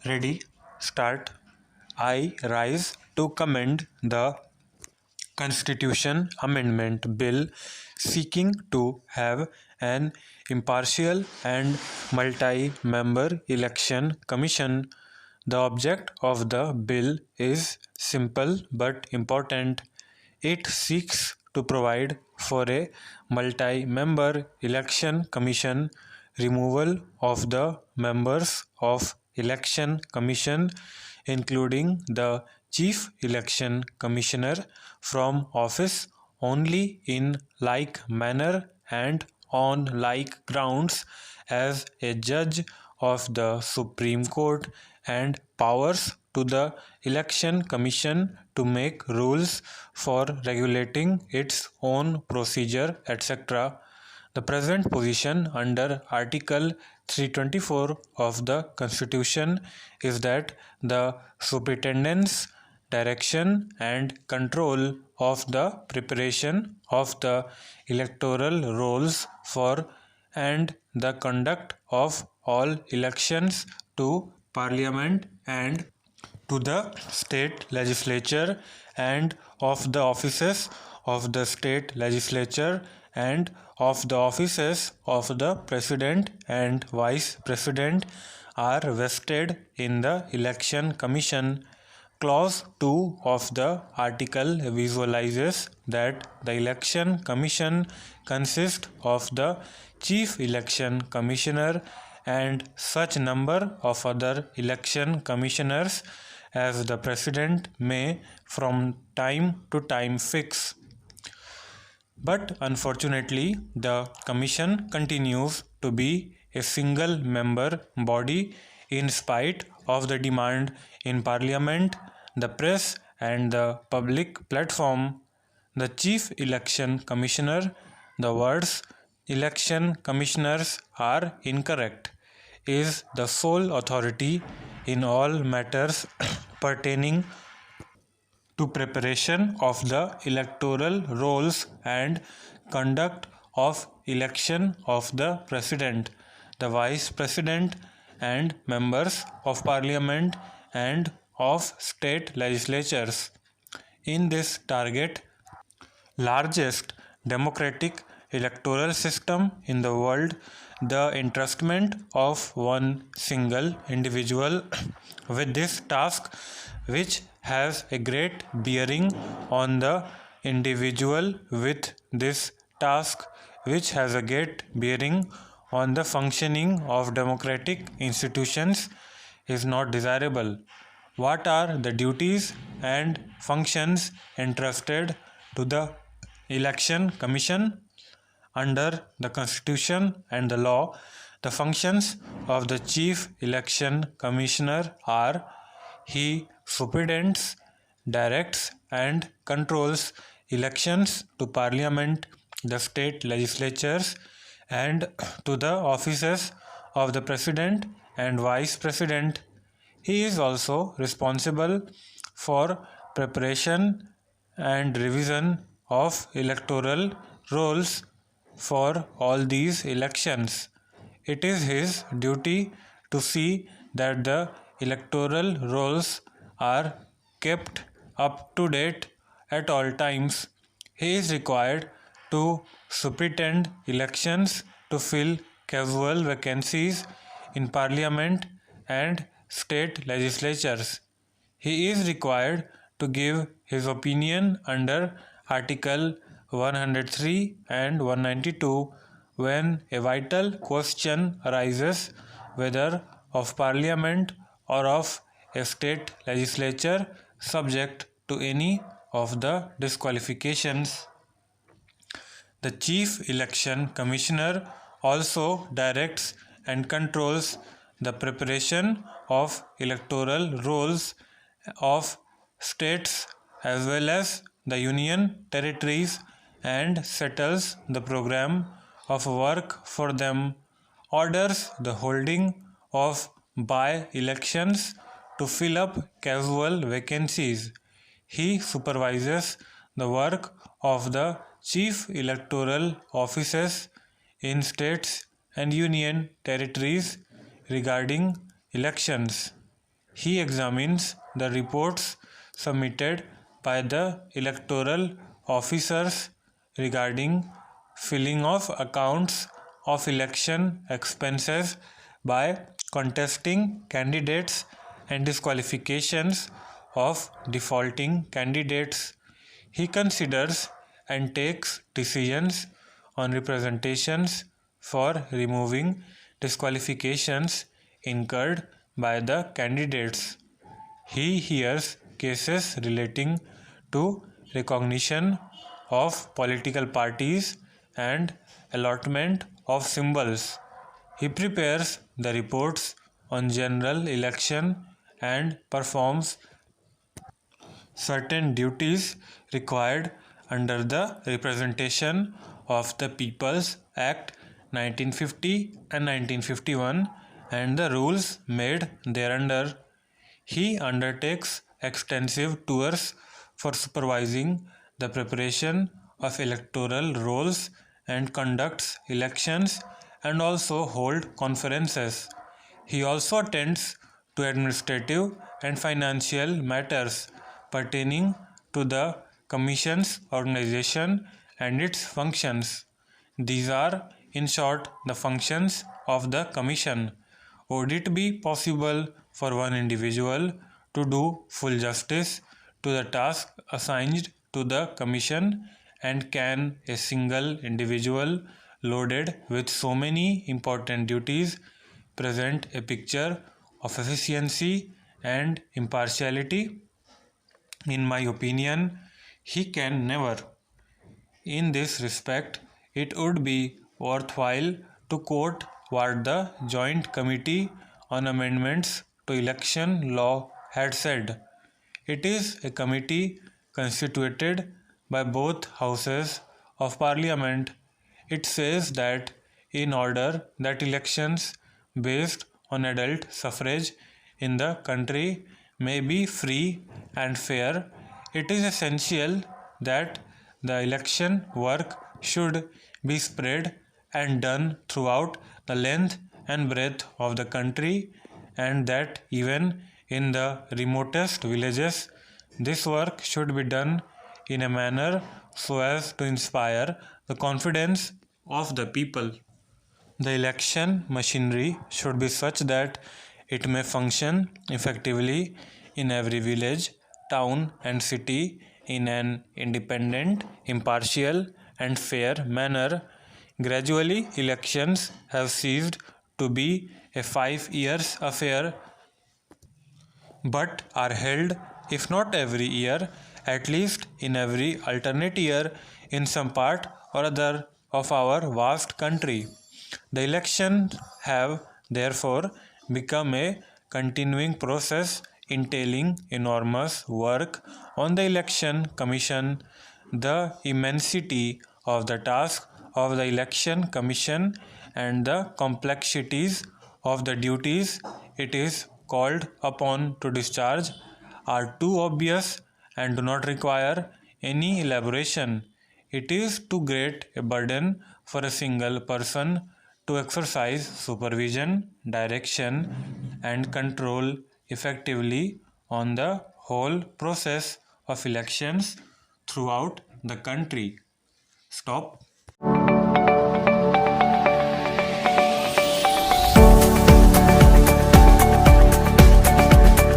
Ready? Start. I rise to commend the Constitution Amendment Bill seeking to have an impartial and multi-member election commission. The object of the bill is simple but important. It seeks to provide for a multi-member election commission, removal of the members of election commission, including the chief election commissioner, from office only in like manner and on like grounds as a judge of the Supreme Court, and powers to the Election Commission to make rules for regulating its own procedure, etc. The present position under Article 324 of the Constitution is that the Superintendent's direction and control of the preparation of the electoral rolls for and the conduct of all elections to Parliament and to the state legislature, and of the offices of the state legislature and of the offices of the president and vice president are vested in the election commission. Clause 2 of the article visualizes that the election commission consists of the chief election commissioner and such number of other election commissioners as the president may from time to time fix. But unfortunately, the commission continues to be a single member body in spite of the demand in Parliament, the press and the public platform. The chief election commissioner, the words election commissioners are incorrect, is the sole authority in all matters pertaining to preparation of the electoral rolls and conduct of election of the president, the vice president, and members of parliament and of state legislatures. In this target largest democratic electoral system in the world, the entrustment of one single individual with this task, which has a great bearing on the individual with this task, which has a great bearing on the functioning of democratic institutions, is not desirable. What are the duties and functions entrusted to the Election Commission? Under the Constitution and the law, the functions of the Chief Election Commissioner are: he superintends, directs, and controls elections to Parliament, the state legislatures, and to the offices of the President and Vice President. He is also responsible for preparation and revision of electoral rolls for all these elections. It is his duty to see that the electoral rolls are kept up to date at all times. He is required to superintend elections to fill casual vacancies in Parliament and state legislatures. He is required to give his opinion under Article 103 and 192 when a vital question arises, whether of Parliament or of a state legislature, subject to any of the disqualifications. The Chief Election Commissioner also directs and controls the preparation of electoral rolls of states as well as the union territories and settles the program of work for them, orders the holding of by-elections to fill up casual vacancies. He supervises the work of the chief electoral offices in states and union territories regarding elections. He examines the reports submitted by the electoral officers regarding filling of accounts of election expenses by contesting candidates and disqualifications of defaulting candidates. He considers and takes decisions on representations for removing disqualifications incurred by the candidates. He hears cases relating to recognition of political parties and allotment of symbols. He prepares the reports on general election and performs certain duties required under the Representation of the Peoples Act 1950 and 1951 and the rules made thereunder. He undertakes extensive tours for supervising the preparation of electoral rolls and conducts elections and also hold conferences. He also attends to administrative and financial matters pertaining to the Commission's organization and its functions. These are, in short, the functions of the Commission. Would it be possible for one individual to do full justice to the task assigned to the Commission, and can a single individual loaded with so many important duties present a picture of efficiency and impartiality? In my opinion, he can never. In this respect, it would be worthwhile to quote what the Joint Committee on Amendments to Election Law had said. It is a committee constituted by both houses of Parliament. It says that in order that elections based on adult suffrage in the country may be free and fair, it is essential that the election work should be spread and done throughout the length and breadth of the country, and that even in the remotest villages, this work should be done in a manner so as to inspire the confidence of the people. The election machinery should be such that it may function effectively in every village, town, and city in an independent, impartial, and fair manner. Gradually, elections have ceased to be a 5 years affair but are held, if not every year, at least in every alternate year in some part or other of our vast country. The elections have therefore become a continuing process entailing enormous work on the election commission. The immensity of the task of the election commission and the complexities of the duties it is called upon to discharge are too obvious and do not require any elaboration. It is too great a burden for a single person to exercise supervision, direction, and control effectively on the whole process of elections throughout the country. Stop.